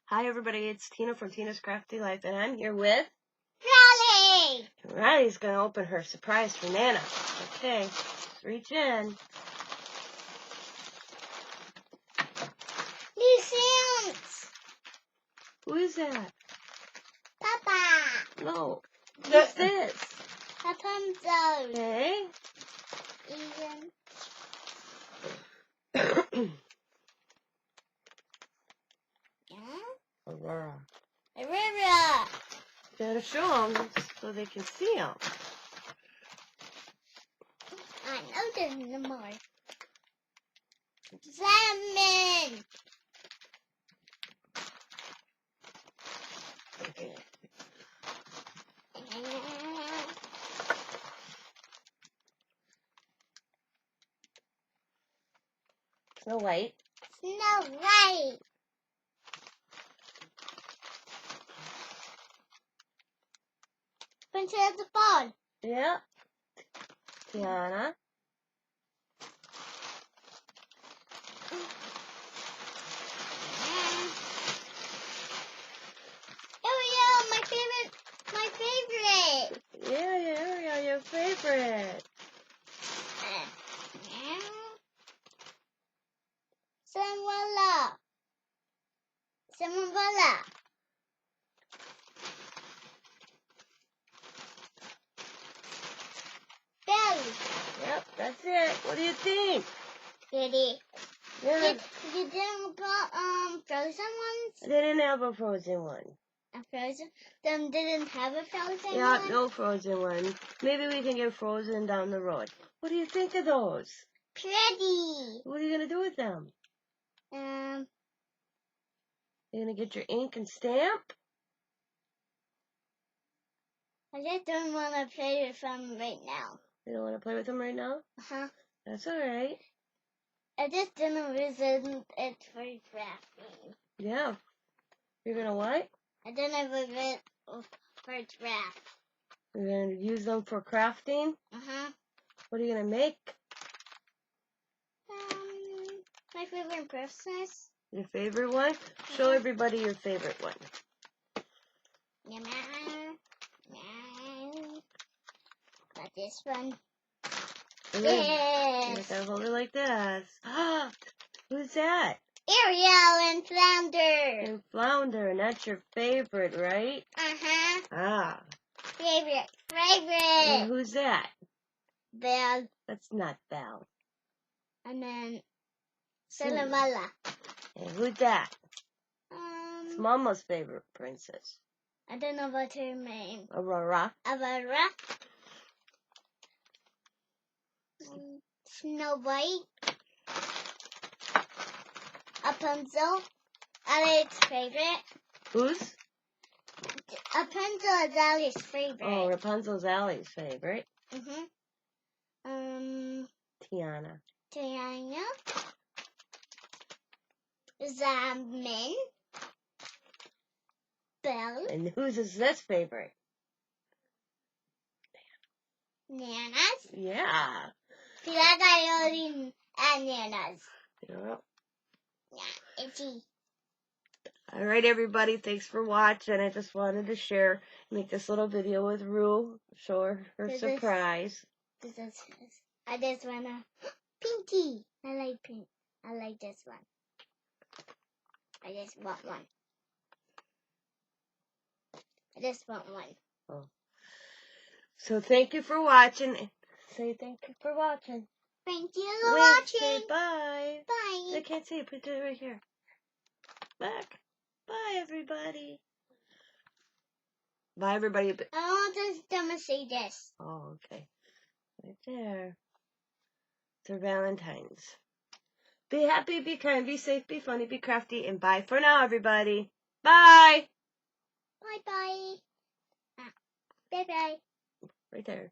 Hi everybody, it's Tina from Tina's Crafty Life, and I'm here with Riley! Riley's going to open her surprise for Nana. Okay, let's reach in. New sounds! Who is that? Papa! No. What's this? Rapunzel! Okay. Aurora. Rylea! Gotta show them so they can see them. I know there's no more. Salmon! Okay. Snow White. Snow White! Princess of the Fall. Yeah. Tiana. Ariel, my favorite! My favorite! Yeah, Ariel, your favorite. Cinderella. Cinderella. Belly. Yep, that's it. What do you think? Pretty. Yeah. You didn't put frozen ones? They didn't have a frozen one. A frozen? Them didn't have a frozen Yeah, one? no frozen one. Maybe we can get frozen down the road. What do you think of those? Pretty. What are you going to do with them? You're going to get your ink and stamp? I just don't want to play with them right now. You don't want to play with them right now? Uh-huh. That's all right. I just didn't resent it for crafting. Yeah. You're going to what? I didn't resent for craft. You're going to use them for crafting? Uh-huh. What are you going to make? My favorite princess. Your favorite one? Show everybody your favorite one. Got this one. Yes. Yes. You gotta hold it like this. Who's that? Ariel and Flounder. And Flounder, and that's your favorite, right? Uh-huh. Ah. Favorite. And who's that? Belle. That's not Belle. And then Cinderella. And who's that? It's Mama's favorite princess. I don't know what her name. Aurora. Aurora. Snow White. Rapunzel. Alex' favorite. Who's? Rapunzel is Ali's favorite. Oh, Rapunzel's Allie's favorite. Tiana. Tiana. Salmon. Belle. And whose is this favorite? Nana's. Yeah. Pilaga and Nana's. Yep. Yeah, itchy. All right, everybody. Thanks for watching. I just wanted to make this little video with Rue, show her surprise. I just wanna pinky. I like pink. I like this one. I just want one. I just want one. Oh. So thank you for watching. Say thank you for watching. Thank you for watching. Say bye. Bye. I can't see it. Put it right here. Back. Bye, everybody. Bye, everybody. I want them to say this. Oh, okay. Right there. It's our Valentine's. Be happy, be kind, be safe, be funny, be crafty, and bye for now, everybody. Bye. Bye-bye. Bye-bye. Right there.